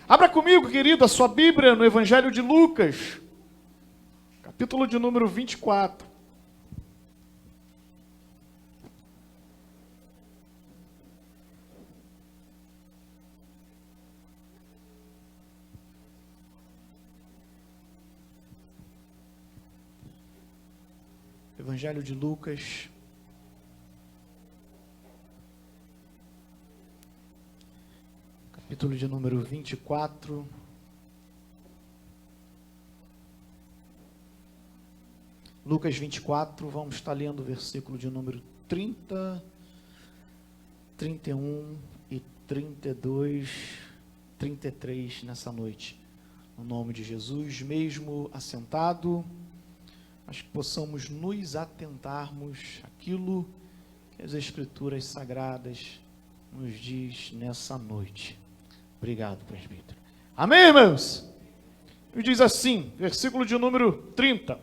Abra comigo, querido, a sua Bíblia no Evangelho de Lucas, capítulo de número 24. Evangelho de Lucas, capítulo de número 24. Lucas 24, vamos estar lendo o versículo de número 30, 31 e 32, 33 nessa noite. No nome de Jesus, mesmo assentado, mas que possamos nos atentarmos àquilo que as Escrituras Sagradas nos diz nessa noite. Obrigado, presbítero. Amém, irmãos? E diz assim, versículo de número 30,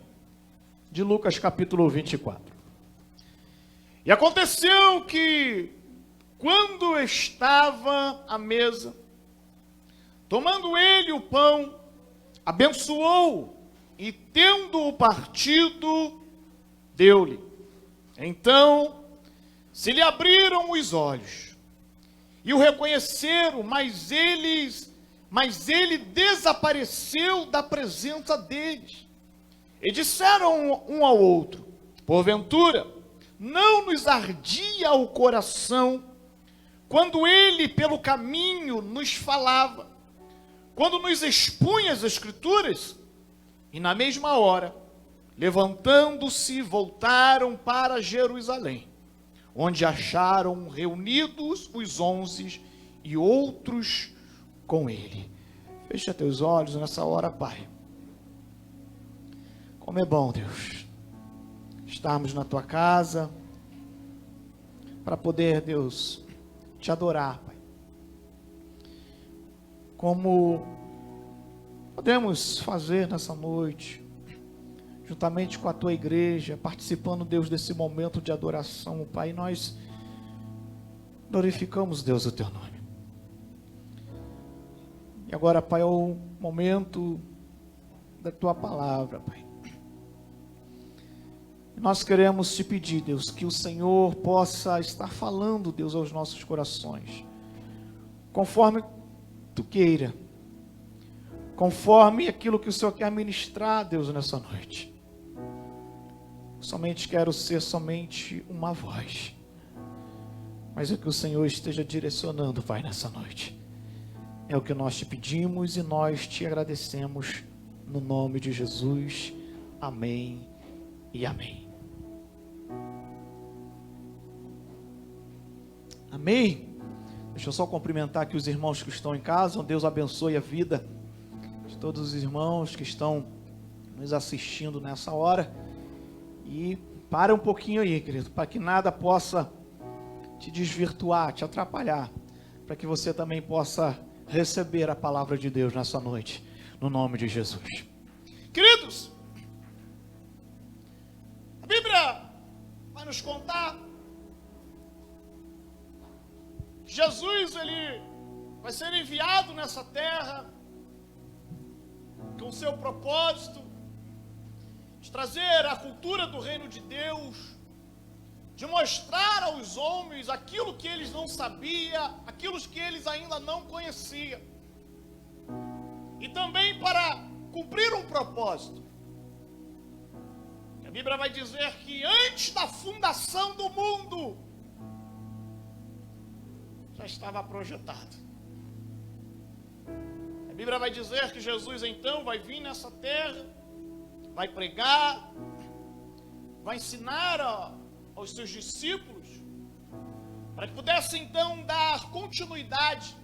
de Lucas capítulo 24. E aconteceu que, quando estava à mesa, tomando ele o pão, abençoou, e tendo-o partido, deu-lhe. Então, se lhe abriram os olhos, e o reconheceram, mas ele desapareceu da presença deles. E disseram um ao outro: porventura, não nos ardia o coração, quando ele pelo caminho nos falava, quando nos expunha as Escrituras? E na mesma hora, levantando-se, voltaram para Jerusalém, onde acharam reunidos os 11 e outros com ele. Fecha teus olhos nessa hora, Pai. Como é bom, Deus, estarmos na tua casa, para poder, Deus, te adorar, Pai. Como podemos fazer nessa noite, juntamente com a tua igreja, participando, Deus, desse momento de adoração, Pai, nós glorificamos, Deus, o teu nome. E agora, Pai, é o momento da tua palavra, Pai. Nós queremos te pedir, Deus, que o Senhor possa estar falando, Deus, aos nossos corações, conforme tu queira, conforme aquilo que o Senhor quer ministrar, Deus, nessa noite. Somente quero ser somente uma voz, mas é que o Senhor esteja direcionando, Pai, nessa noite. É o que nós te pedimos e nós te agradecemos, no nome de Jesus. Amém e amém. Amém. Deixa eu só cumprimentar aqui os irmãos que estão em casa. Deus abençoe a vida de todos os irmãos que estão nos assistindo nessa hora. E para um pouquinho aí, querido, para que nada possa te desvirtuar, te atrapalhar, para que você também possa receber a palavra de Deus nessa noite, no nome de Jesus. Queridos, a Bíblia vai nos contar que Jesus, ele vai ser enviado nessa terra com o seu propósito de trazer a cultura do reino de Deus, de mostrar aos homens aquilo que eles não sabiam, aquilo que eles ainda não conheciam, e também para cumprir um propósito. A Bíblia vai dizer que antes da fundação do mundo, já estava projetado. A Bíblia vai dizer que Jesus então vai vir nessa terra, vai pregar, vai ensinar aos seus discípulos, para que pudesse então dar continuidade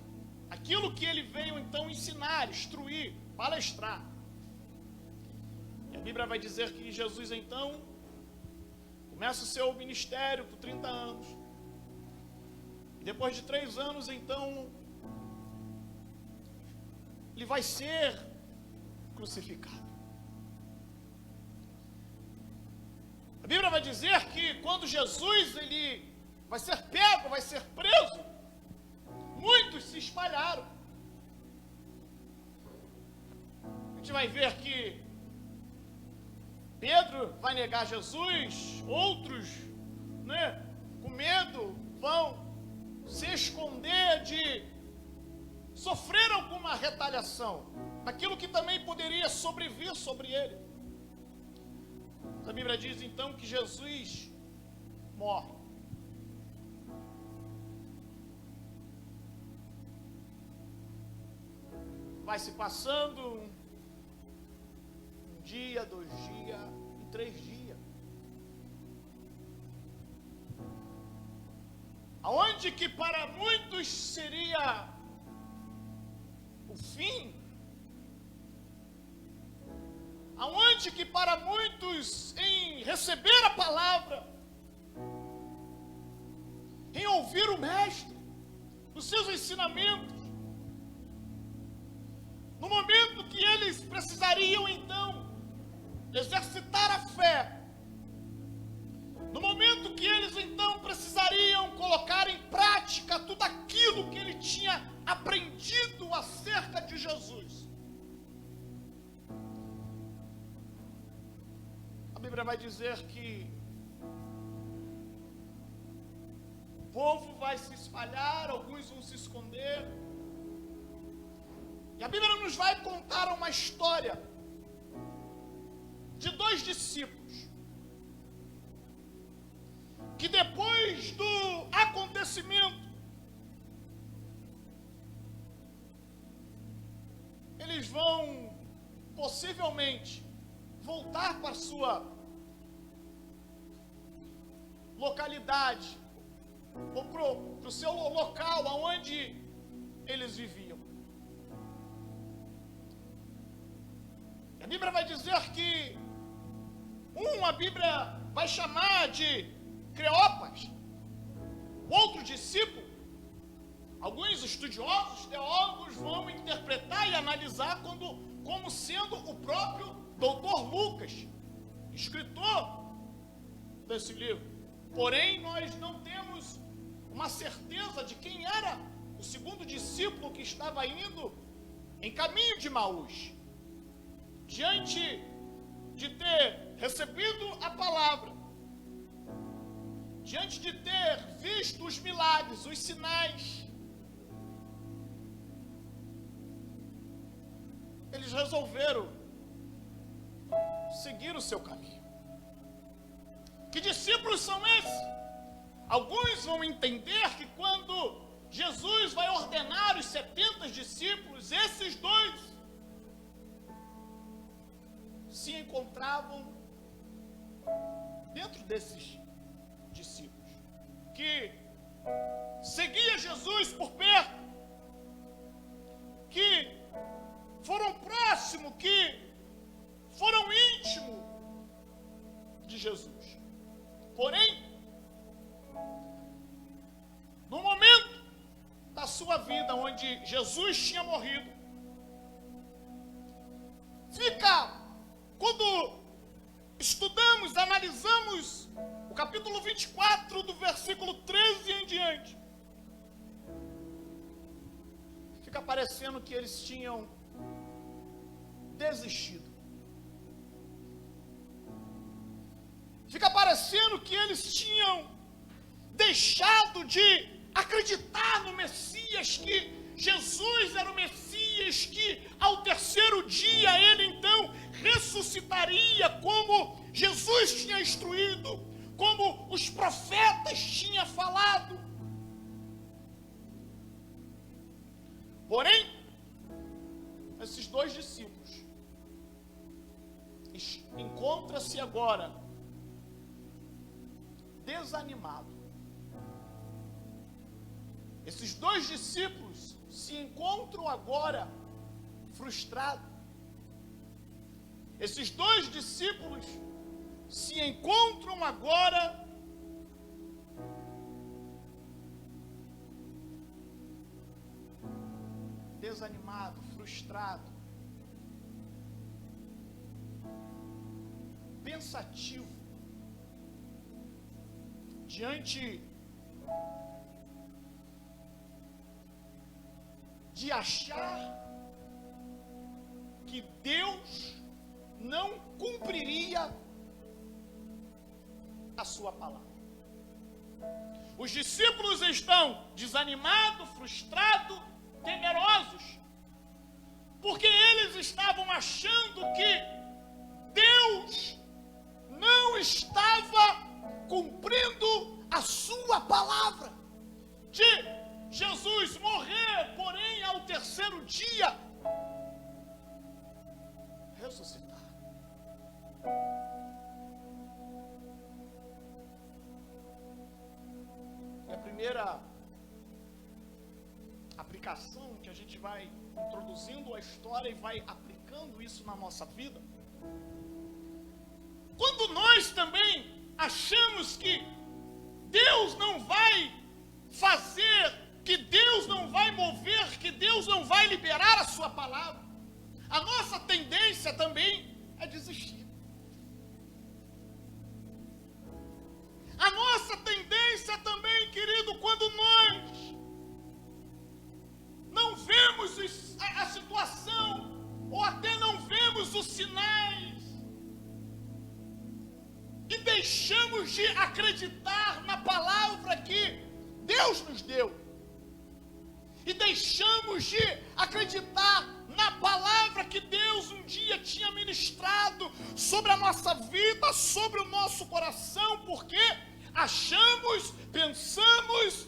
àquilo que ele veio então ensinar, instruir, palestrar. E a Bíblia vai dizer que Jesus então começa o seu ministério por 30 anos. E depois de 3 anos então ele vai ser crucificado. A Bíblia vai dizer que quando Jesus ele vai ser pego, vai ser preso, muitos se espalharam. gente vai ver que Pedro vai negar Jesus, outros, com medo, vão se esconder sofrer alguma retaliação, daquilo que também poderia sobrevir sobre ele. A Bíblia diz então que Jesus morre. Vai se passando um dia, 2 dias e 3 dias. Aonde que para muitos seria o fim, aonde que para muitos em receber a palavra, em ouvir o Mestre, os seus ensinamentos, no momento que eles precisariam então exercitar a fé, no momento que eles então precisariam colocar em prática tudo aquilo que ele tinha aprendido acerca de Jesus, a Bíblia vai dizer que o povo vai se espalhar, alguns vão se esconder. E a Bíblia nos vai contar uma história de 2 discípulos que depois do acontecimento eles vão possivelmente voltar para a sua localidade ou para o seu local aonde eles viviam. A Bíblia vai dizer que a Bíblia vai chamar de Cleopas, o outro discípulo, alguns estudiosos, teólogos vão interpretar e analisar como sendo o próprio doutor Lucas, escritor desse livro. Porém, nós não temos uma certeza de quem era o segundo discípulo que estava indo em caminho de Emaús. Diante de ter recebido a palavra, diante de ter visto os milagres, os sinais, eles resolveram seguir o seu caminho. Que discípulos são esses? Alguns vão entender que quando Jesus vai ordenar os 70 discípulos, esses 2 se encontravam dentro desses discípulos, que seguia Jesus por perto, que foram próximos, que foram íntimos de Jesus. Porém, no momento da sua vida onde Jesus tinha morrido, quando estudamos, analisamos o capítulo 24, do versículo 13 em diante, fica parecendo que eles tinham desistido. Fica parecendo que eles tinham deixado de acreditar no Messias, que Jesus era o Messias, que ao 3º dia ele então ressuscitaria, como Jesus tinha instruído, como os profetas tinham falado. Porém, esses 2 discípulos encontram-se agora desanimados. Esses 2 discípulos se encontram agora frustrados. Esses 2 discípulos se encontram agora desanimado, frustrado, pensativo, diante de achar que Deus sua palavra. Os discípulos estão desanimados, frustrados, temerosos, porque eles estavam achando que Deus não estava cumprindo a sua palavra de Jesus morrer, porém ao terceiro dia ressuscitar. E a primeira aplicação que a gente vai introduzindo a história e vai aplicando isso na nossa vida, quando nós também achamos que Deus não vai fazer, que Deus não vai mover, que Deus não vai liberar a sua palavra, a nossa tendência também é desistir. A nossa tendência também, querido, quando nós não vemos a situação, ou até não vemos os sinais, e deixamos de acreditar na palavra que Deus nos deu, e deixamos de acreditar na palavra que Deus um dia tinha ministrado sobre a nossa vida, sobre o nosso coração, porque achamos, pensamos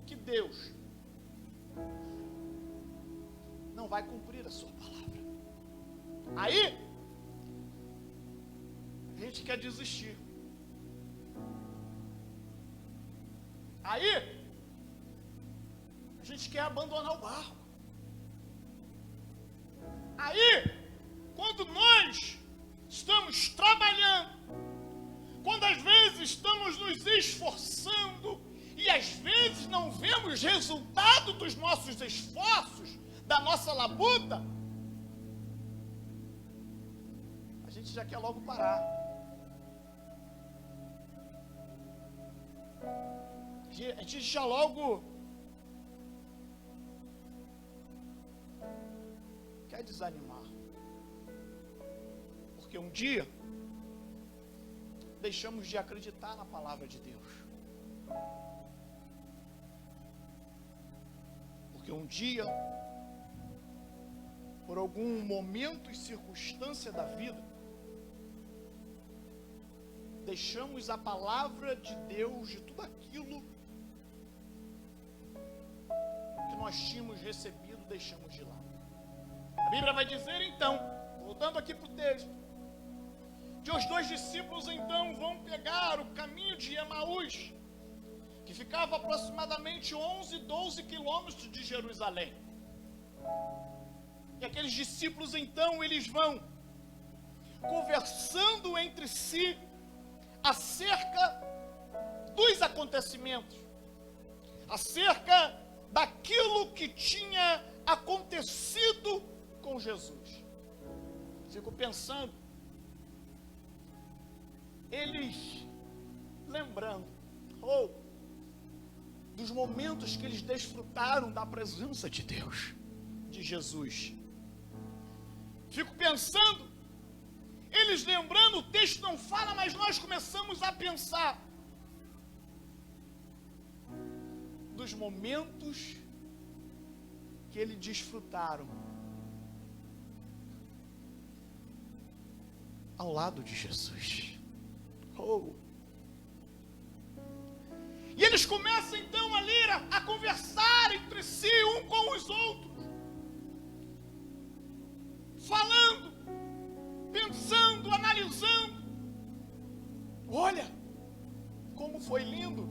que Deus não vai cumprir a sua palavra. Aí a gente quer desistir. Aí a gente quer abandonar o barco. Aí, quando nós estamos trabalhando, quando às vezes estamos nos esforçando e às vezes não vemos resultado dos nossos esforços, da nossa labuta, a gente já quer logo parar. A gente já logo quer desanimar, porque um dia deixamos de acreditar na palavra de Deus, porque um dia, por algum momento e circunstância da vida, deixamos a palavra de Deus, de tudo aquilo que nós tínhamos recebido, deixamos de lado. A Bíblia vai dizer então, voltando aqui para o texto, que os dois discípulos então vão pegar o caminho de Emaús, que ficava aproximadamente 11, 12 quilômetros de Jerusalém. E aqueles discípulos então, eles vão conversando entre si acerca dos acontecimentos, acerca daquilo que tinha acontecido com Jesus. Fico pensando, eles lembrando, dos momentos que eles desfrutaram da presença de Deus, de Jesus. Fico pensando, eles lembrando, o texto não fala, mas nós começamos a pensar dos momentos que eles desfrutaram ao lado de Jesus. E eles começam então ali a conversar entre si, um com os outros, falando, pensando, analisando. Olha como foi lindo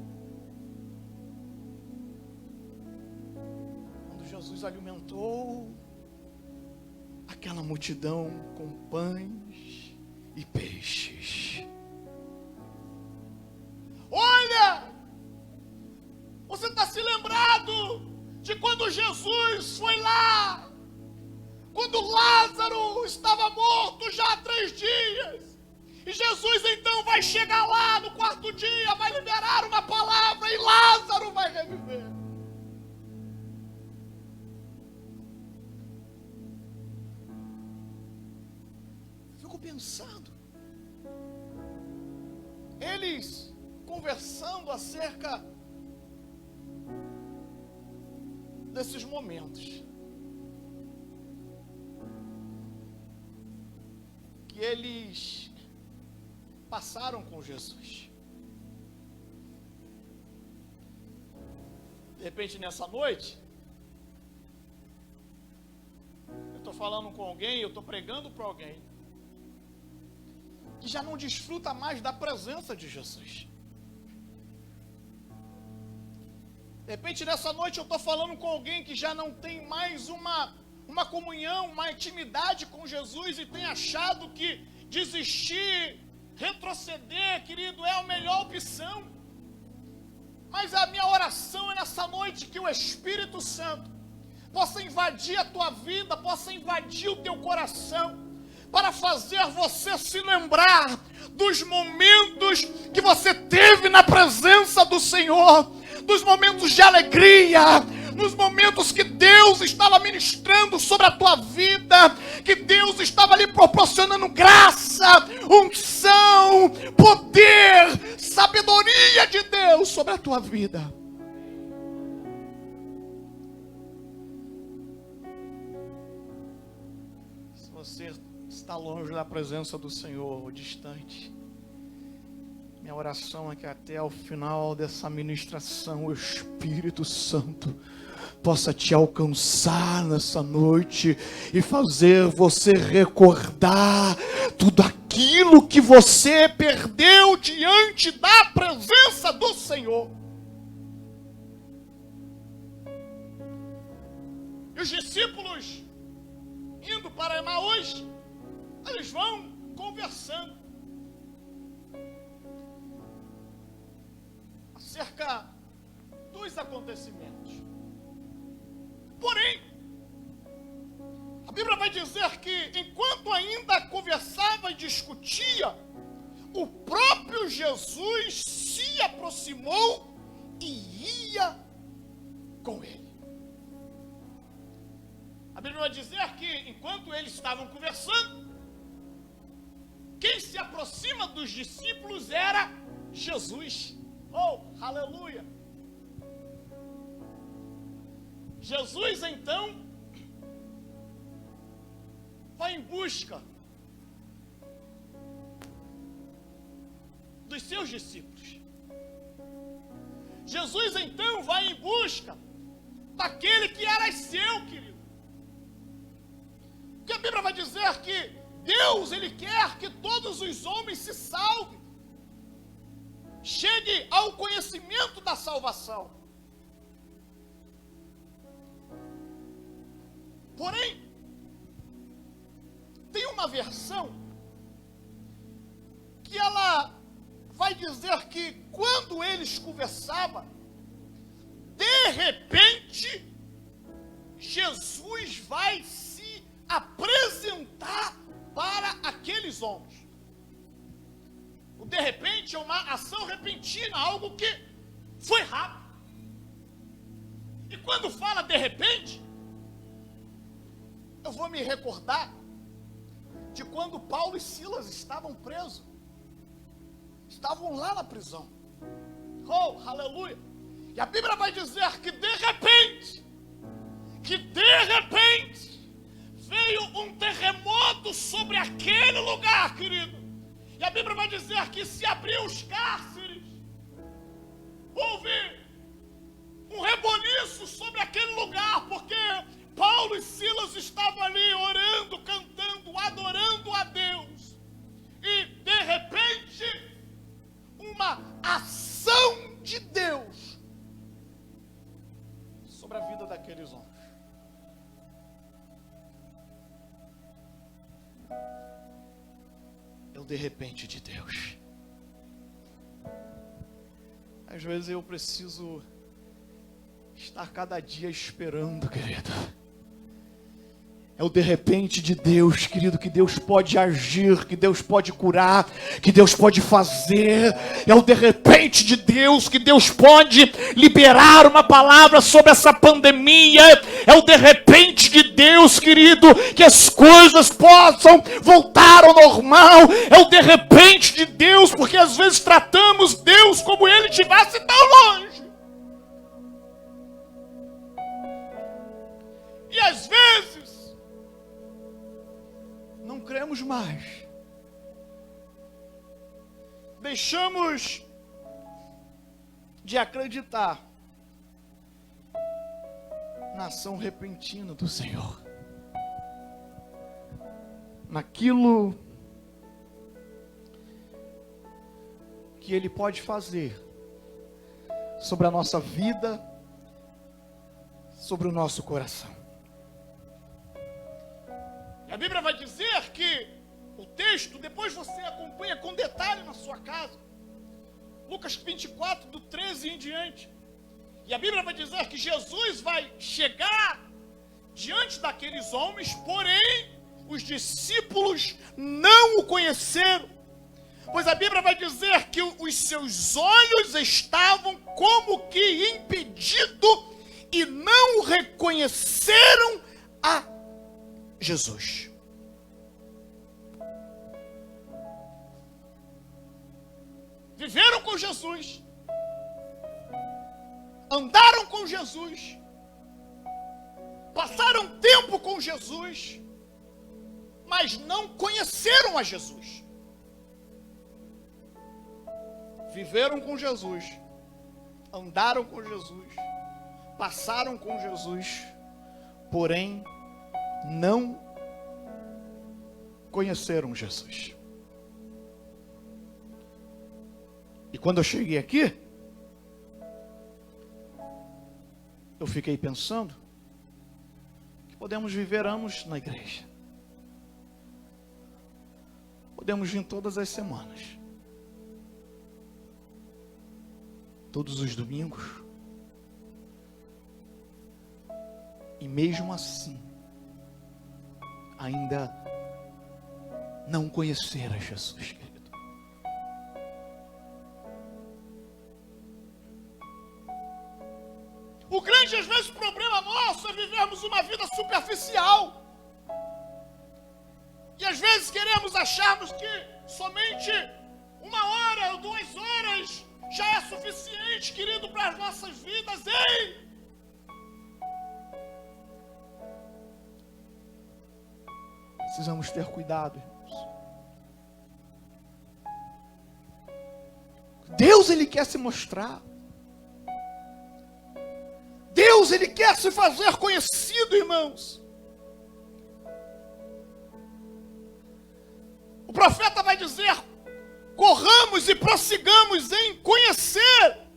quando Jesus alimentou aquela multidão com pães e peixes. Olha, você está se lembrado de quando Jesus foi lá, quando Lázaro estava morto já há 3 dias, e Jesus então vai chegar lá no 4º dia, vai liberar uma palavra e Lázaro vai reviver. Eu fico pensando, eles conversando acerca desses momentos que eles passaram com Jesus. De repente, nessa noite, eu estou falando com alguém, eu estou pregando para alguém que já não desfruta mais da presença de Jesus. De repente, nessa noite, eu estou falando com alguém que já não tem mais uma comunhão, uma intimidade com Jesus e tem achado que desistir, retroceder, querido, é a melhor opção. Mas a minha oração é nessa noite que o Espírito Santo possa invadir a tua vida, possa invadir o teu coração, para fazer você se lembrar dos momentos que você teve na presença do Senhor, dos momentos de alegria, nos momentos que Deus estava ministrando sobre a tua vida, que Deus estava lhe proporcionando graça, unção, poder, sabedoria de Deus sobre a tua vida. Se você está longe da presença do Senhor, ou distante, minha oração é que até o final dessa ministração o Espírito Santo possa te alcançar nessa noite e fazer você recordar tudo aquilo que você perdeu diante da presença do Senhor. E os discípulos indo para Emaús, eles vão conversando acerca dos acontecimentos. Porém, a Bíblia vai dizer que enquanto ainda conversava e discutia, o próprio Jesus se aproximou e ia com ele. A Bíblia vai dizer que enquanto eles estavam conversando, quem se aproxima dos discípulos era Jesus. Oh, aleluia! Jesus, então, vai em busca dos seus discípulos. Jesus, então, vai em busca daquele que era seu, querido. Porque a Bíblia vai dizer que Deus, Ele quer que todos os homens se salvem, chegue ao conhecimento da salvação. Porém, tem uma versão que ela vai dizer que quando eles conversavam, de repente, Jesus vai se apresentar para aqueles homens. O de repente é uma ação repentina, algo que foi rápido. E quando fala de repente, eu vou me recordar de quando Paulo e Silas estavam presos. Estavam lá na prisão. Oh, aleluia! E a Bíblia vai dizer que de repente, veio um terremoto sobre aquele lugar, querido. E a Bíblia vai dizer que se abriu os cárceres, houve um reboliço sobre aquele lugar, porque Paulo e Silas estavam ali orando, cantando, adorando a Deus. E de repente, uma ação de Deus sobre a vida daqueles homens. É o de repente de Deus. Às vezes eu preciso estar cada dia esperando, querido. É o de repente de Deus, querido, que Deus pode agir, que Deus pode curar, que Deus pode fazer. É o de repente de Deus, que Deus pode liberar uma palavra sobre essa pandemia. é o de repente de Deus, querido, que as coisas possam voltar ao normal, é o de repente de Deus, porque às vezes tratamos Deus como ele estivesse tão longe. E às vezes não cremos mais. Deixamos de acreditar na ação repentina do Senhor, naquilo que Ele pode fazer sobre a nossa vida, sobre o nosso coração. E a Bíblia vai dizer que o texto, depois você acompanha com detalhe na sua casa, Lucas 24, do 13 em diante. E a Bíblia vai dizer que Jesus vai chegar diante daqueles homens, porém, os discípulos não o conheceram. Pois a Bíblia vai dizer que os seus olhos estavam como que impedidos e não reconheceram a Jesus. Viveram com Jesus, andaram com Jesus, passaram tempo com Jesus, mas não conheceram a Jesus. Viveram com Jesus, andaram com Jesus, passaram com Jesus, porém não conheceram Jesus. E quando eu cheguei aqui, eu fiquei pensando que podemos viver anos na igreja. Podemos vir todas as semanas, todos os domingos, e mesmo assim, ainda não conhecer a Jesus, querido. O grande, às vezes, problema nosso é vivermos uma vida superficial. E às vezes queremos acharmos que somente 1 hora ou 2 horas já é suficiente, querido, para as nossas vidas. Ei! Precisamos ter cuidado, irmãos. Deus, Ele quer se mostrar. Deus, Ele quer se fazer conhecido, irmãos. O profeta vai dizer: corramos e prossigamos em conhecer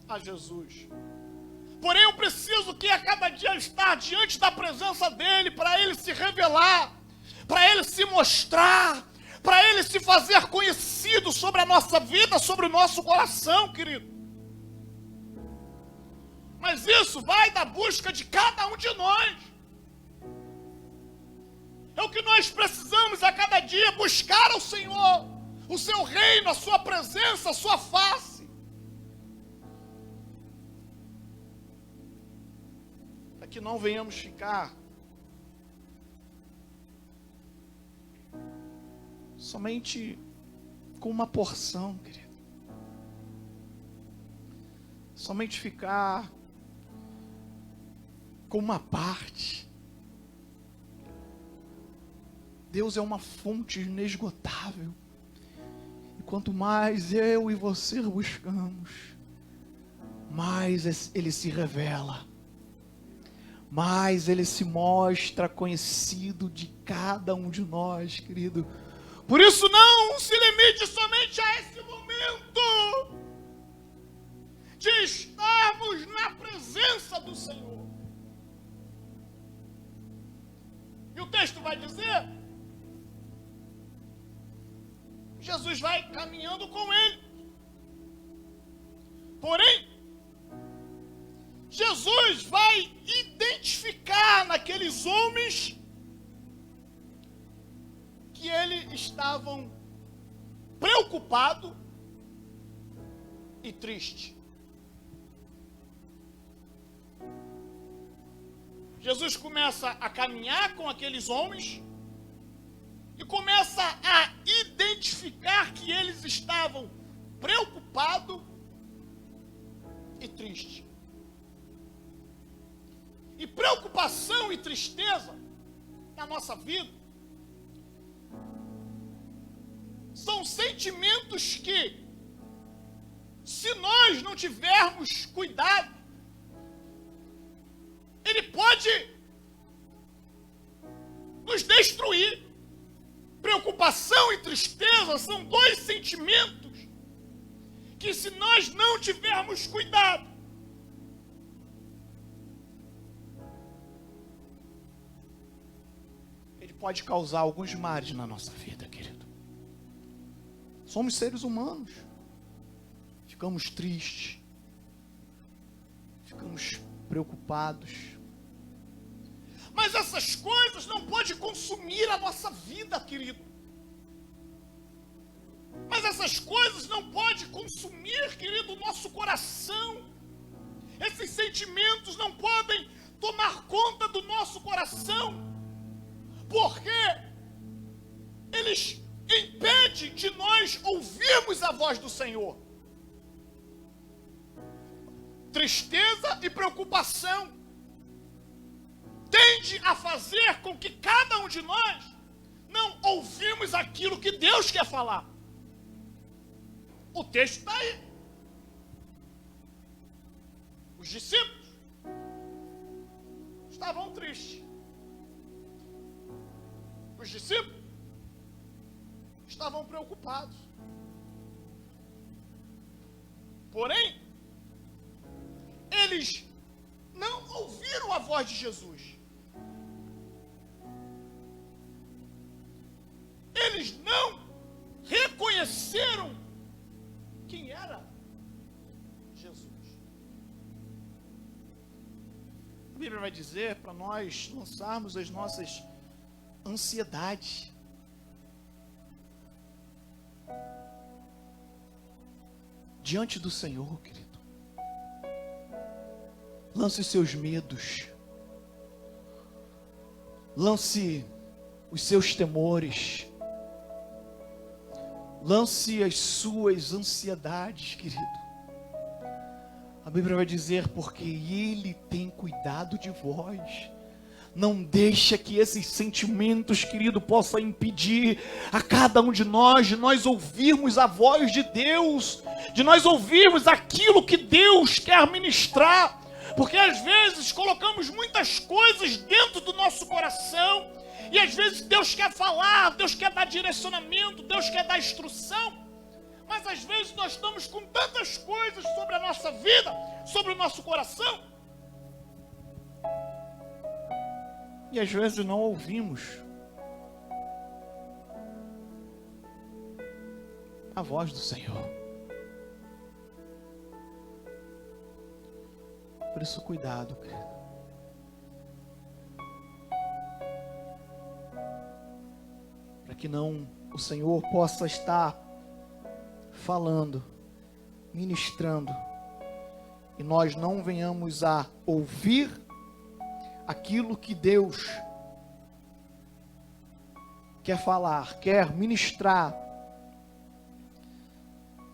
a Jesus. Porém, eu preciso que a cada dia estar diante da presença dEle, para Ele se revelar, para Ele se mostrar, para Ele se fazer conhecido sobre a nossa vida, sobre o nosso coração, querido. Mas isso vai da busca de cada um de nós. É o que nós precisamos a cada dia, buscar ao Senhor, o seu reino, a sua presença, a sua face. Para que não venhamos ficar somente com uma porção, querido. Somente ficar com uma parte. Deus é uma fonte inesgotável. E quanto mais eu e você buscamos, mais Ele se revela, mais Ele se mostra conhecido de cada um de nós, querido. Por isso não se limite somente a esse momento de estarmos na presença do Senhor. E o texto vai dizer, Jesus vai caminhando com ele. Porém, Jesus vai identificar naqueles homens que eles estavam preocupados e tristes. Jesus começa a caminhar com aqueles homens e começa a identificar que eles estavam preocupados e tristes. E preocupação e tristeza na nossa vida são sentimentos que, se nós não tivermos cuidado, ele pode nos destruir. Preocupação e tristeza são dois sentimentos que, se nós não tivermos cuidado, ele pode causar alguns males na nossa vida, querido. Somos seres humanos. Ficamos tristes. Ficamos preocupados. Mas essas coisas não podem consumir a nossa vida, querido. Mas essas coisas não podem consumir, querido, o nosso coração. Esses sentimentos não podem tomar conta do nosso coração, porque eles impedem de nós ouvirmos a voz do Senhor. Tristeza e preocupação tende a fazer com que cada um de nós não ouvimos aquilo que Deus quer falar. O texto está aí. Os discípulos estavam tristes. Os discípulos estavam preocupados. Porém, eles não ouviram a voz de Jesus. Eles não reconheceram quem era Jesus. A Bíblia vai dizer para nós lançarmos as nossas ansiedades diante do Senhor, querido. Lance os seus medos. Lance os seus temores. Lance as suas ansiedades, querido. A Bíblia vai dizer, porque Ele tem cuidado de vós. Não deixa que esses sentimentos, querido, possam impedir a cada um de nós ouvirmos a voz de Deus, de nós ouvirmos aquilo que Deus quer ministrar. Porque às vezes colocamos muitas coisas dentro do nosso coração, e às vezes Deus quer falar, Deus quer dar direcionamento, Deus quer dar instrução, mas às vezes nós estamos com tantas coisas sobre a nossa vida, sobre o nosso coração, e às vezes não ouvimos a voz do Senhor. Por isso, cuidado, querido. Para que não o Senhor possa estar falando, ministrando, e nós não venhamos a ouvir aquilo que Deus quer falar, quer ministrar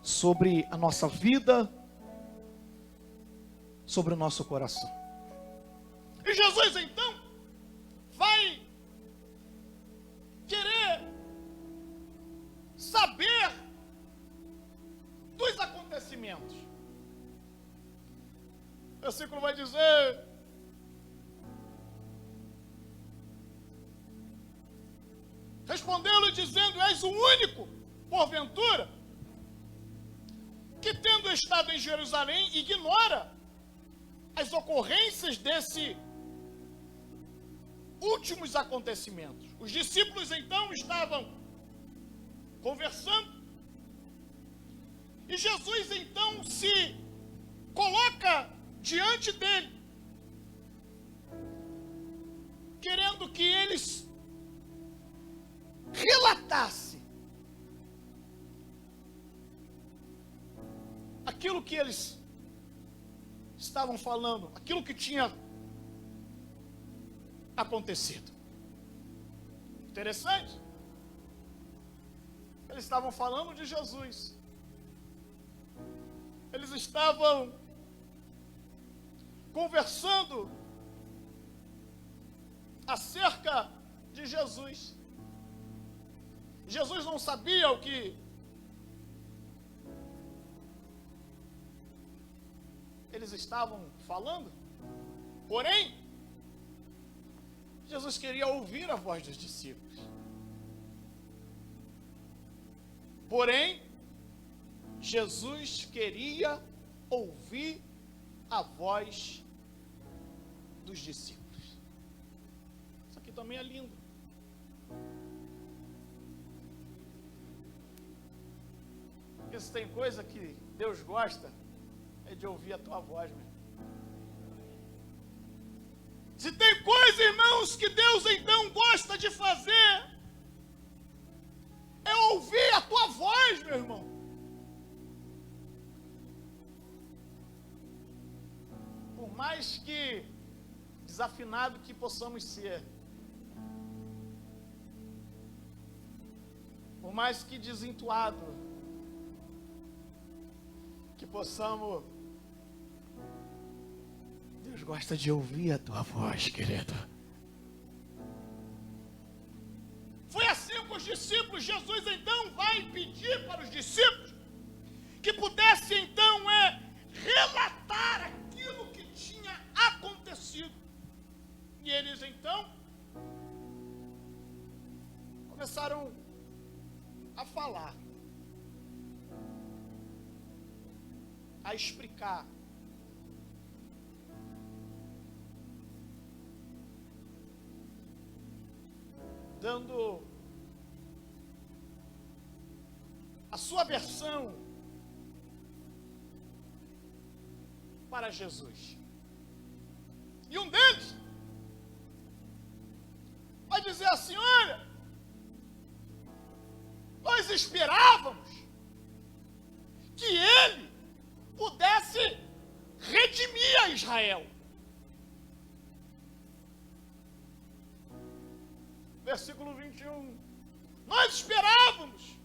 sobre a nossa vida, sobre o nosso coração. E Jesus então vai querer saber dos acontecimentos. O versículo vai dizer: respondeu-lhe dizendo: és o único, porventura, que tendo estado em Jerusalém, ignora as ocorrências desses últimos acontecimentos. Os discípulos então estavam conversando, e Jesus então se coloca diante dele, querendo que eles relatassem aquilo que eles estavam falando, aquilo que tinha acontecido. Interessante. Eles estavam falando de Jesus. Eles estavam conversando acerca de Jesus. Jesus não sabia o que eles estavam falando. Porém, Jesus queria ouvir a voz dos discípulos. Porém, Jesus queria ouvir a voz dos discípulos. Isso aqui também é lindo. Porque se tem coisa que Deus gosta, é de ouvir a tua voz, meu. Se tem coisa, irmãos, que Deus então gosta de fazer, é ouvir a tua voz, meu irmão. Por mais que desafinado que possamos ser, por mais que desentoado que possamos, Deus gosta de ouvir a tua voz, querido. Foi assim com os discípulos. Jesus então vai pedir para os discípulos que pudesse então relatar aquilo que tinha acontecido. E eles então começaram a falar, a explicar. Dando a sua versão para Jesus. E um deles vai dizer assim: olha, nós esperávamos que ele pudesse redimir a Israel. Versículo 21. Nós esperávamos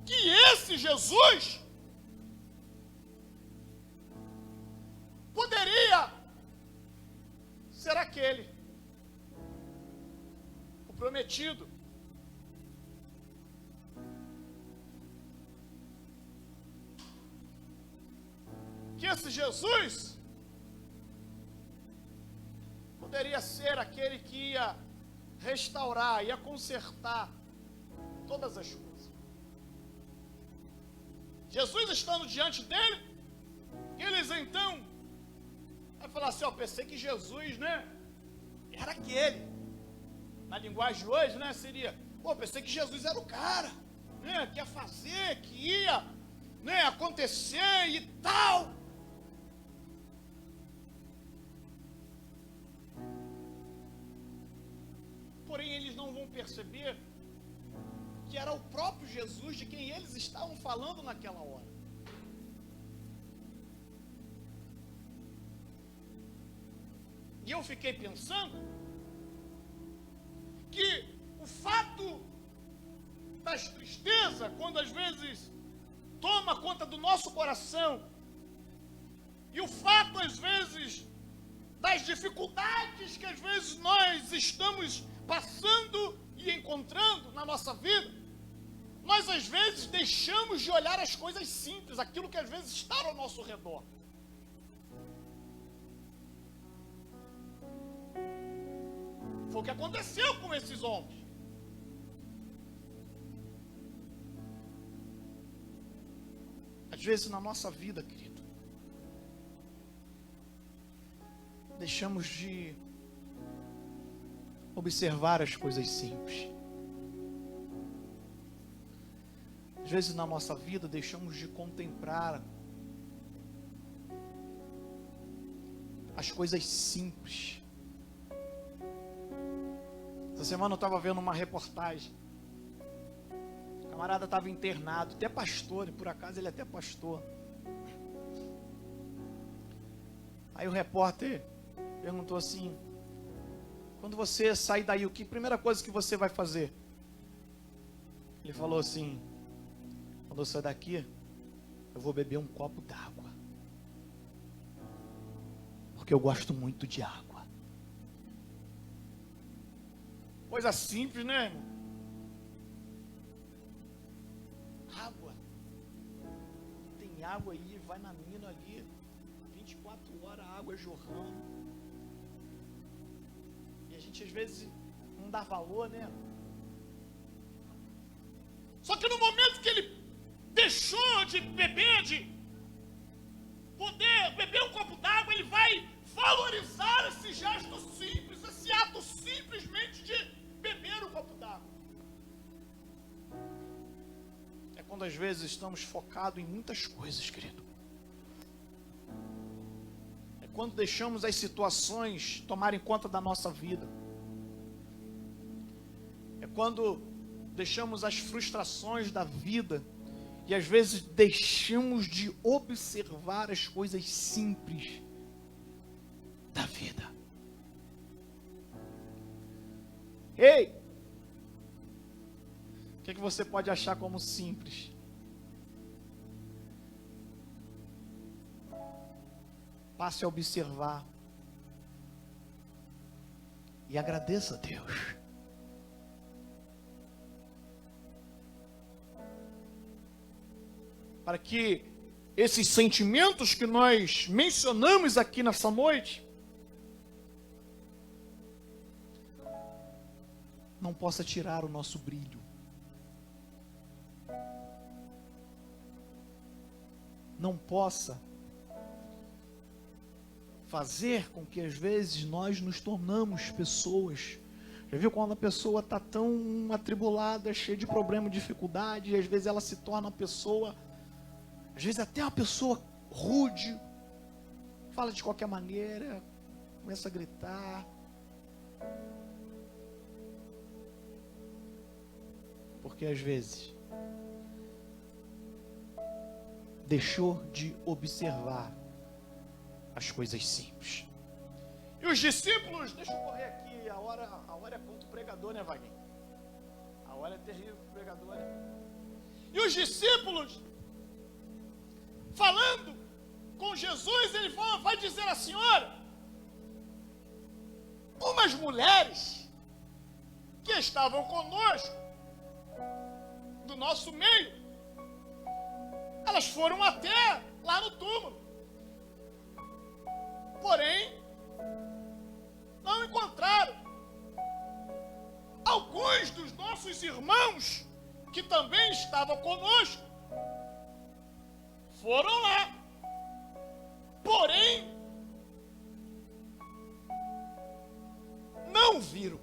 que esse Jesus poderia ser aquele, o prometido. Que esse Jesus poderia ser aquele que ia restaurar, ia consertar todas as coisas. Jesus estando diante dele, eles então vai falar assim: ó, pensei que Jesus, era aquele. Na linguagem de hoje, seria, pensei que Jesus era o cara, que ia fazer, que ia, acontecer e tal. Porém, eles não vão perceber que era o próprio Jesus de quem eles estavam falando naquela hora. E eu fiquei pensando que o fato das tristezas, quando às vezes toma conta do nosso coração, e o fato às vezes das dificuldades que às vezes nós estamos passando e encontrando na nossa vida, nós às vezes deixamos de olhar as coisas simples, aquilo que às vezes está ao nosso redor. Foi o que aconteceu com esses homens. Às vezes na nossa vida, querido, deixamos de observar as coisas simples. Às vezes na nossa vida deixamos de contemplar as coisas simples. Essa semana eu estava vendo uma reportagem. O camarada estava internado, até pastor, e por acaso ele é até pastor. Aí o repórter perguntou assim: quando você sair daí, primeira coisa que você vai fazer? Ele falou assim: quando eu sair daqui, eu vou beber um copo d'água, porque eu gosto muito de água. Coisa simples, né, irmão? Água. Tem água aí, vai na mina ali, 24 horas, a água jorrando. E a gente às vezes não dá valor, né? Só que no momento que ele deixou de beber, de poder beber um copo d'água, ele vai valorizar esse gesto simples, esse ato simplesmente de beber um copo d'água. É quando às vezes estamos focados em muitas coisas, querido. É quando deixamos as situações tomarem conta da nossa vida. É quando deixamos as frustrações da vida e às vezes deixamos de observar as coisas simples da vida. Ei! O que você pode achar como simples? Passe a observar e agradeça a Deus. Para que esses sentimentos que nós mencionamos aqui nessa noite não possa tirar o nosso brilho. Não possa fazer com que às vezes nós nos tornamos pessoas. Já viu quando a pessoa está tão atribulada, cheia de problema, dificuldade, e às vezes ela se torna uma pessoa, às vezes até uma pessoa rude, fala de qualquer maneira, começa a gritar. Porque às vezes deixou de observar as coisas simples. E os discípulos, deixa eu correr aqui, a hora é contra o pregador, né, Wagner? A hora é terrível para o pregador, né? E os discípulos, falando com Jesus, ele vai dizer assim: olha, umas mulheres que estavam conosco, do nosso meio, elas foram até lá no túmulo, porém não encontraram. Alguns dos nossos irmãos que também estavam conosco foram lá, porém não viram.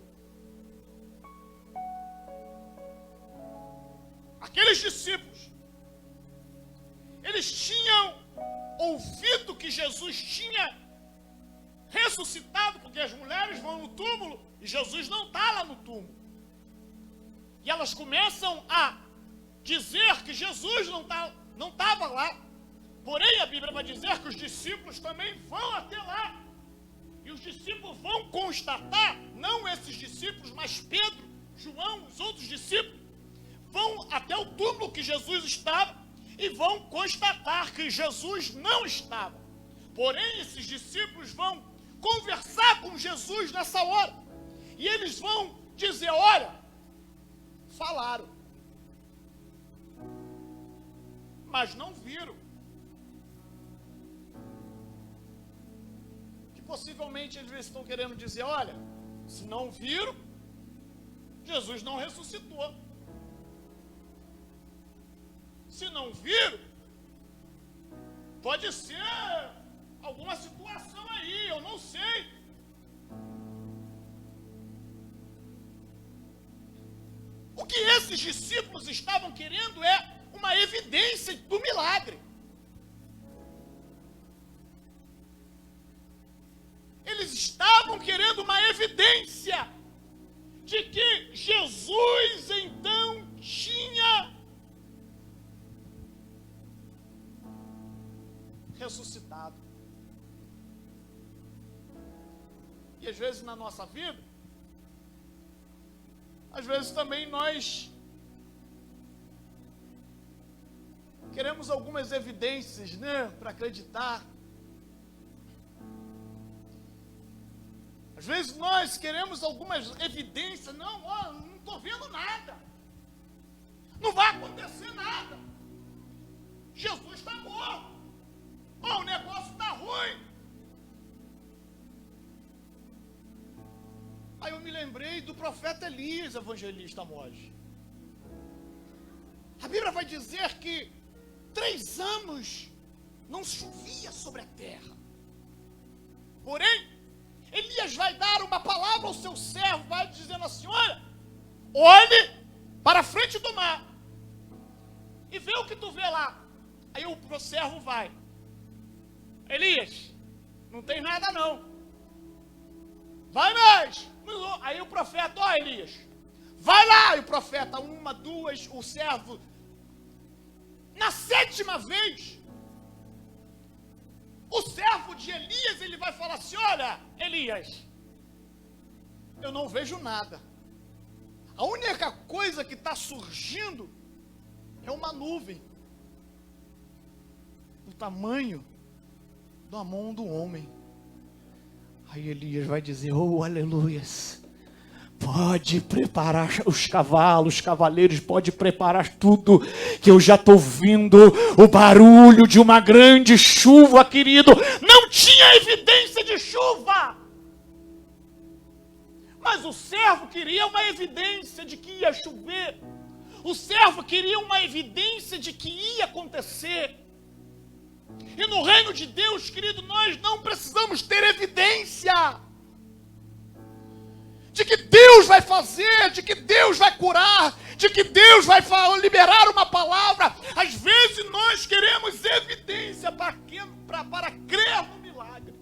Aqueles discípulos, eles tinham ouvido que Jesus tinha ressuscitado, porque as mulheres vão no túmulo e Jesus não está lá no túmulo. E elas começam a dizer que Jesus não estava lá. Porém, a Bíblia vai dizer que os discípulos também vão até lá. E os discípulos vão constatar, não esses discípulos, mas Pedro, João, os outros discípulos, vão até o túmulo que Jesus estava e vão constatar que Jesus não estava. Porém, esses discípulos vão conversar com Jesus nessa hora. E eles vão dizer: olha, falaram, mas não viram. Que possivelmente eles estão querendo dizer: olha, se não viram, Jesus não ressuscitou. Se não viram, pode ser alguma situação aí, eu não sei. O que esses discípulos estavam querendo é uma evidência do milagre. Eles estavam querendo uma evidência de que Jesus então tinha ressuscitado. E às vezes na nossa vida, Às vezes também nós queremos algumas evidências, né, para acreditar. Às vezes nós queremos algumas evidências. Não, ó, não estou vendo nada. Não vai acontecer nada. Jesus está morto. Ó, o negócio está ruim. Aí eu me lembrei do profeta Elias, evangelista Amós. A Bíblia vai dizer que 3 anos não chovia sobre a terra. Porém, Elias vai dar uma palavra ao seu servo, vai dizendo assim: olhe para a frente do mar e vê o que tu vê lá. Aí o servo vai: Elias, não tem nada não. Vai mais. Aí o profeta: Elias, vai lá. E o profeta, 1, 2, o servo. Na 7ª vez, o servo de Elias, ele vai falar assim: olha, Elias, eu não vejo nada. A única coisa que está surgindo é uma nuvem do tamanho da mão do homem. Aí Elias vai dizer: oh, aleluias, pode preparar os cavalos, os cavaleiros, pode preparar tudo, que eu já estou ouvindo o barulho de uma grande chuva, querido. Não tinha evidência de chuva, mas o servo queria uma evidência de que ia chover. O servo queria uma evidência de que ia acontecer. E no reino de Deus, querido, nós não precisamos ter evidência de que Deus vai fazer, de que Deus vai curar, de que Deus vai liberar uma palavra. Às vezes nós queremos evidência para crer no milagre.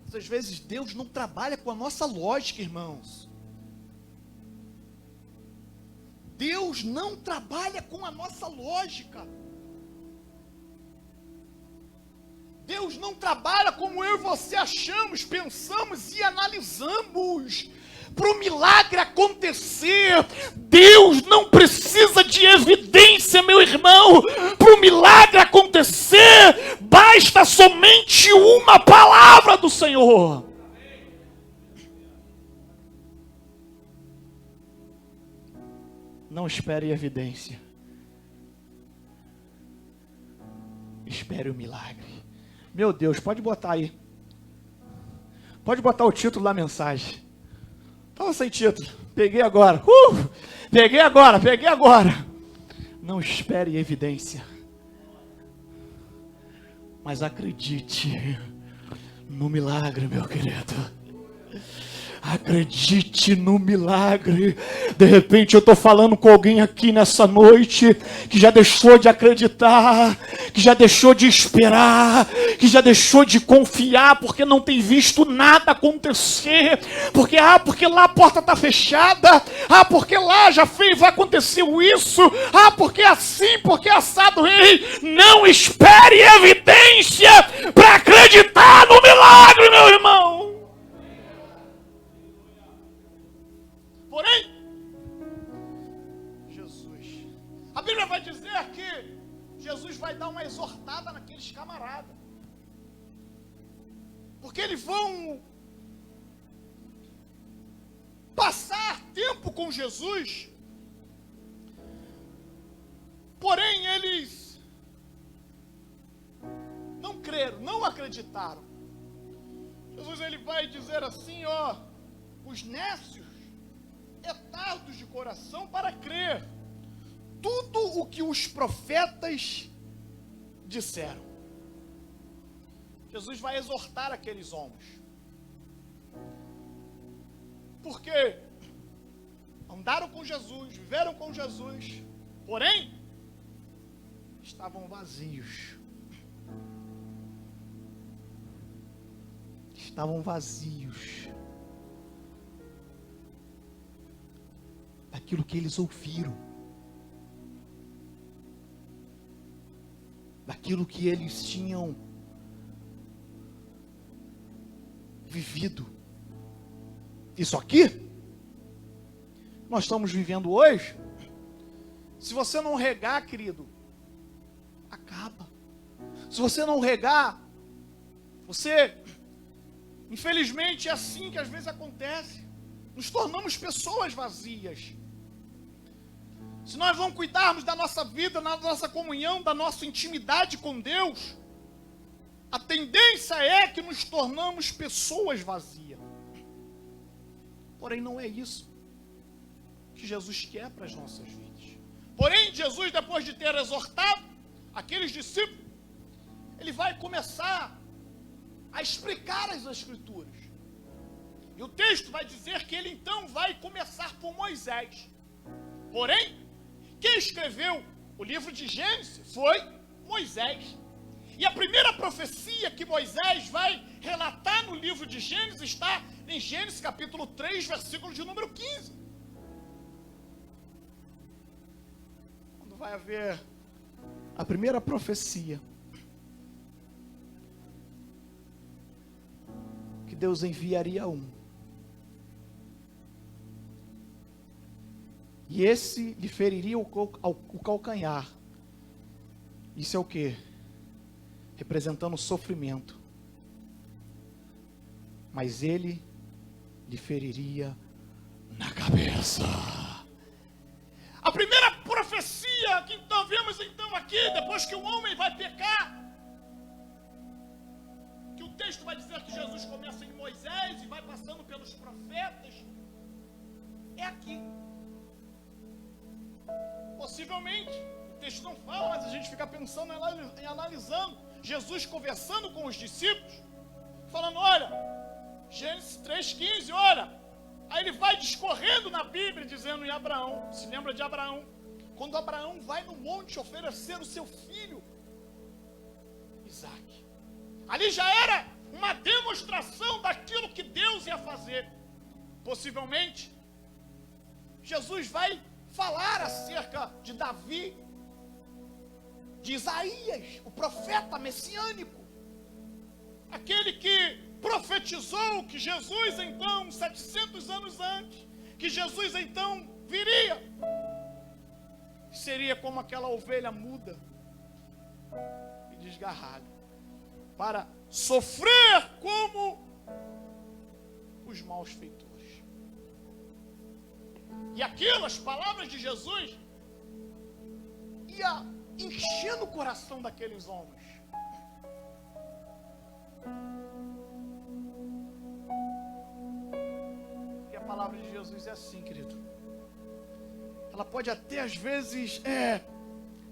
Mas às vezes Deus não trabalha com a nossa lógica, irmãos. Deus não trabalha com a nossa lógica. Deus não trabalha como eu e você achamos, pensamos e analisamos. Para o milagre acontecer, Deus não precisa de evidência, meu irmão. Para o milagre acontecer, basta somente uma palavra do Senhor. Não espere evidência. Espere o milagre. Meu Deus, pode botar aí. Pode botar o título da mensagem. Estava sem título. Peguei agora. Peguei agora. Não espere evidência. Mas acredite no milagre, meu querido. Acredite no milagre. De repente eu estou falando com alguém aqui nessa noite que já deixou de acreditar, que já deixou de esperar, que já deixou de confiar porque não tem visto nada acontecer, porque lá a porta está fechada, porque lá já fez, vai acontecer isso, porque assim, porque assado. Ei, não espere evidência para acreditar no milagre, meu irmão. Porém, Jesus, a Bíblia vai dizer que Jesus vai dar uma exortada naqueles camaradas, porque eles vão passar tempo com Jesus, porém eles não creram, não acreditaram. Jesus, ele vai dizer assim: os nécios, tardos de coração para crer tudo o que os profetas disseram. Jesus vai exortar aqueles homens, porque andaram com Jesus, viveram com Jesus, porém estavam vazios. Estavam vazios daquilo que eles ouviram, daquilo que eles tinham vivido. isso aqui, nós estamos vivendo hoje, se você não regar, querido, acaba. Se você não regar, você, infelizmente, é assim que às vezes acontece. Nos tornamos pessoas vazias. Se nós não cuidarmos da nossa vida, da nossa comunhão, da nossa intimidade com Deus, a tendência é que nos tornamos pessoas vazias. Porém, não é isso que Jesus quer para as nossas vidas. Porém, Jesus, depois de ter exortado aqueles discípulos, ele vai começar a explicar as Escrituras. E o texto vai dizer que ele então vai começar por Moisés. Porém, quem escreveu o livro de Gênesis foi Moisés. E a primeira profecia que Moisés vai relatar no livro de Gênesis está em Gênesis capítulo 3, versículo de número 15. Quando vai haver a primeira profecia que Deus enviaria um. E esse lhe feriria o calcanhar. Isso é o quê? Representando o sofrimento. Mas ele lhe feriria na cabeça. A primeira profecia que então vemos então aqui, depois que o homem vai pecar, que o texto vai dizer que Jesus começa em Moisés e vai passando pelos profetas, é aqui. Possivelmente, o texto não fala, mas a gente fica pensando e analisando. Jesus conversando com os discípulos, falando, olha, Gênesis 3,15, olha. Aí ele vai discorrendo na Bíblia, dizendo em Abraão, se lembra de Abraão? Quando Abraão vai no monte oferecer o seu filho, Isaque. Ali já era uma demonstração daquilo que Deus ia fazer. Possivelmente, Jesus vai falar acerca de Davi, de Isaías, o profeta messiânico, aquele que profetizou que Jesus então, 700 anos antes, que Jesus então viria, seria como aquela ovelha muda e desgarrada, para sofrer como os malfeitores. E aquilo, as palavras de Jesus, ia enchendo o coração daqueles homens. E a palavra de Jesus é assim, querido. Ela pode até às vezes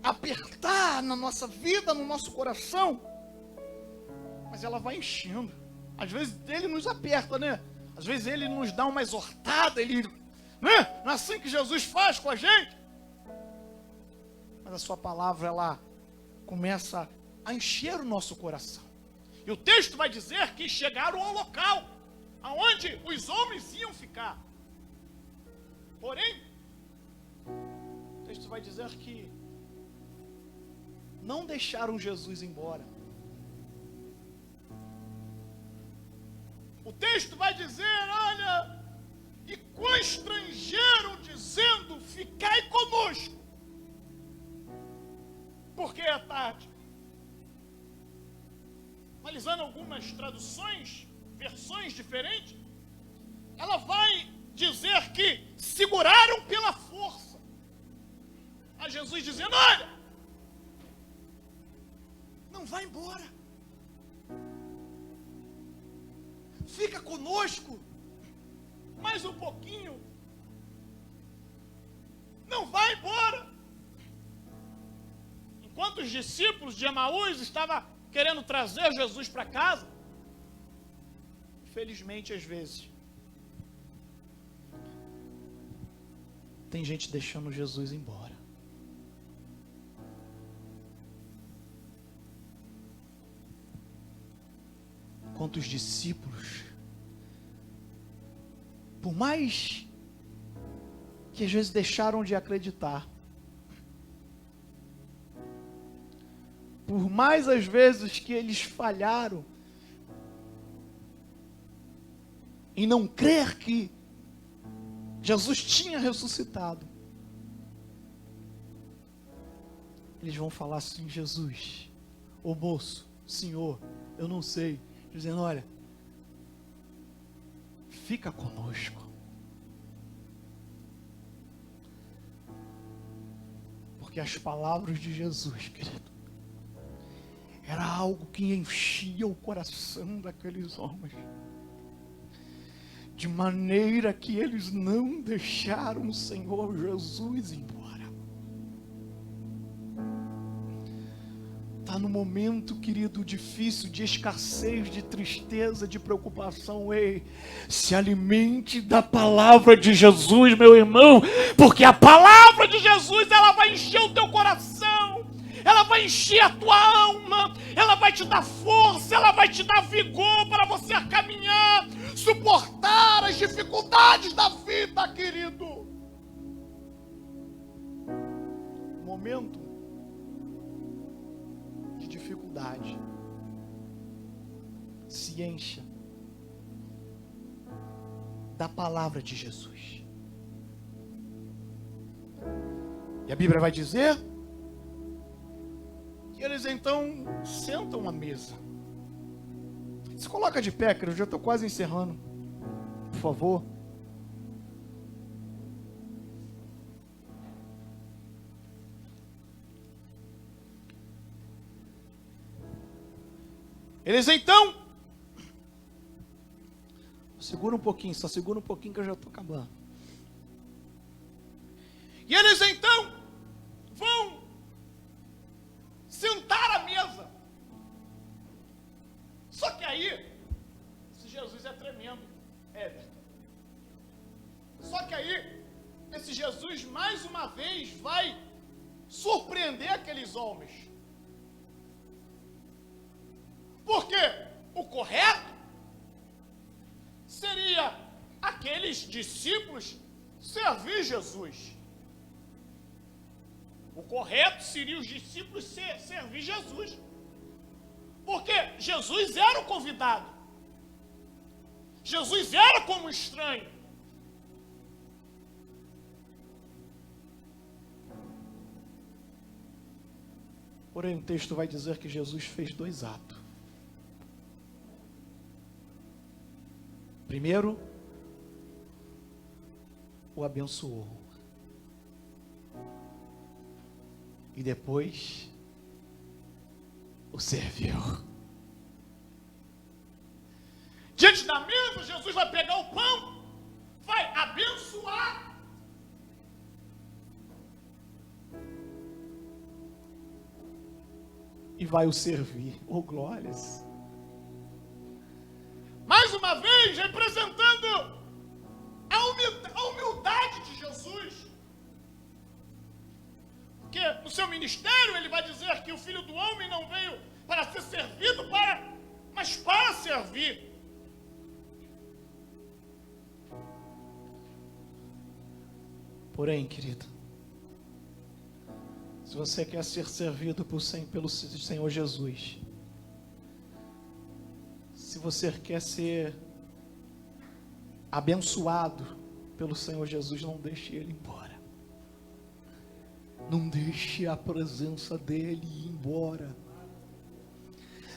apertar na nossa vida, no nosso coração, mas ela vai enchendo. Às vezes ele nos aperta, né? Às vezes ele nos dá uma exortada, não é assim que Jesus faz com a gente? Mas a sua palavra, ela começa a encher o nosso coração. E o texto vai dizer que chegaram ao local aonde os homens iam ficar. Porém, o texto vai dizer que não deixaram Jesus embora. O texto vai dizer, olha, e constrangeram dizendo, ficai conosco, porque é tarde. Analisando algumas traduções, versões diferentes, ela vai dizer que seguraram pela força a Jesus, dizendo, olha, não vai embora, fica conosco mais um pouquinho, não vai embora. Enquanto os discípulos de Emaús estavam querendo trazer Jesus para casa, infelizmente às vezes tem gente deixando Jesus embora. Enquanto os discípulos, por mais que às vezes deixaram de acreditar, por mais às vezes que eles falharam em não crer que Jesus tinha ressuscitado. Eles vão falar assim: Jesus, ô moço, senhor, eu não sei. Dizendo: olha, fica conosco. Porque as palavras de Jesus, querido, era algo que enchia o coração daqueles homens, de maneira que eles não deixaram o Senhor Jesus embora. Está no momento, querido, difícil, de escassez, de tristeza, de preocupação. Ei, se alimente da palavra de Jesus, meu irmão, porque a palavra de Jesus, ela vai encher o teu coração, ela vai encher a tua alma, ela vai te dar força, ela vai te dar vigor para você caminhar, suportar as dificuldades da vida, querido. Momento de dificuldade, se encha da palavra de Jesus. E a Bíblia vai dizer que eles então sentam à mesa. Se coloca de pé, querido, eu já estou quase encerrando, por favor. Eles então, segura um pouquinho, só segura um pouquinho que eu já estou acabando. E eles então vão sentar à mesa. Só que aí, esse Jesus é tremendo, Só que aí, esse Jesus mais uma vez vai surpreender aqueles homens. Porque o correto seria aqueles discípulos servir Jesus. O correto seria os discípulos servir Jesus. Porque Jesus era o convidado. Jesus era como estranho. Porém, o texto vai dizer que Jesus fez 2 atos. Primeiro, o abençoou. E depois, o serviu. Diante da mesa, Jesus vai pegar o pão, vai abençoar. E vai o servir. Oh, glórias! Mais uma vez, representando a humildade de Jesus. Porque no seu ministério ele vai dizer que o Filho do Homem não veio para ser servido, mas para servir. Porém, querido, se você quer ser servido pelo Senhor Jesus, se você quer ser abençoado pelo Senhor Jesus, não deixe Ele embora. Não deixe a presença dEle ir embora.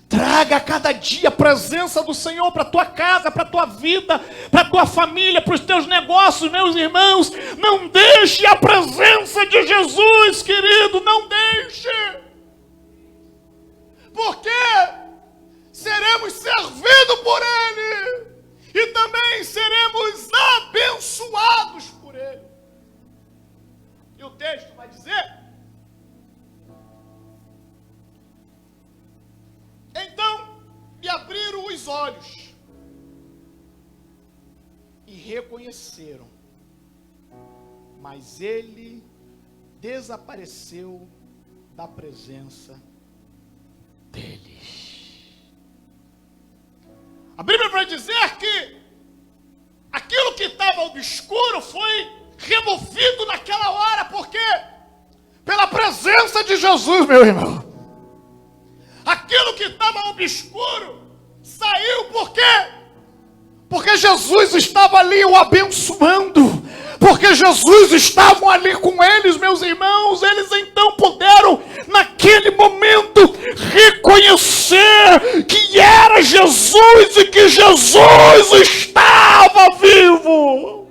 Traga a cada dia a presença do Senhor para a tua casa, para a tua vida, para a tua família, para os teus negócios, meus irmãos. Não deixe a presença de Jesus, querido, não deixe. Porque seremos servidos por Ele e também seremos abençoados por Ele. E o texto vai dizer: então lhe abriram os olhos e reconheceram, mas ele desapareceu da presença deles. A Bíblia vai dizer que aquilo que estava obscuro foi removido naquela hora, porque pela presença de Jesus, meu irmão. Aquilo que estava obscuro saiu, por quê? Porque Jesus estava ali o abençoando. Porque Jesus estava ali com eles, meus irmãos. Eles então puderam, naquele momento, reconhecer que era Jesus e que Jesus estava vivo.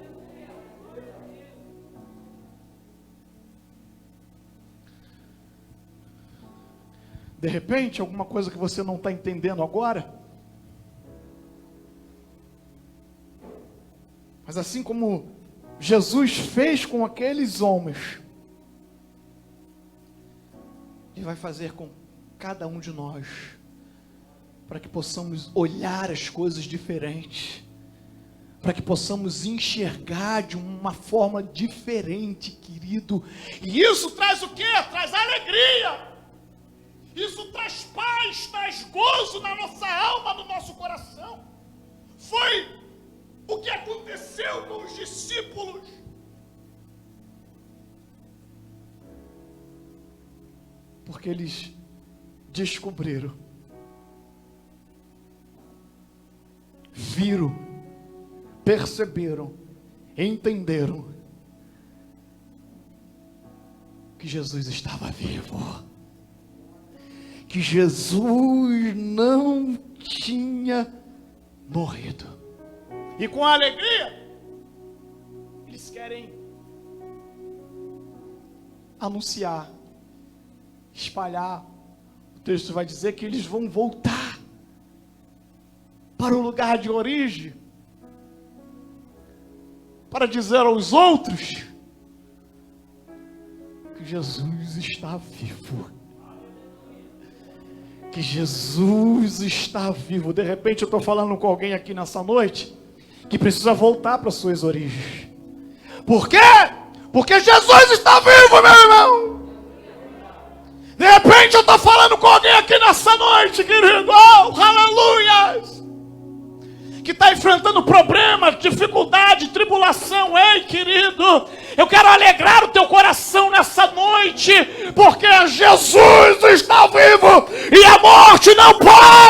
De repente, alguma coisa que você não está entendendo agora. Mas assim como Jesus fez com aqueles homens, Ele vai fazer com cada um de nós, para que possamos olhar as coisas diferentes, para que possamos enxergar de uma forma diferente, querido. E isso traz o quê? Traz alegria. Isso traz paz, traz gozo na nossa alma, no nosso coração. Foi o que aconteceu com os discípulos. Porque eles descobriram, viram, perceberam, entenderam que Jesus estava vivo, que Jesus não tinha morrido. E com alegria, eles querem anunciar, espalhar. O texto vai dizer que eles vão voltar para o lugar de origem, para dizer aos outros que Jesus está vivo. Que Jesus está vivo. De repente eu estou falando com alguém aqui nessa noite que precisa voltar para suas origens. Por quê? Porque Jesus está vivo, meu irmão. De repente eu estou falando com alguém aqui nessa noite, querido. Oh, aleluia! Que está enfrentando problemas, dificuldade, tribulação. Ei, querido, eu quero alegrar o teu coração nessa noite, porque Jesus está vivo e a morte não pode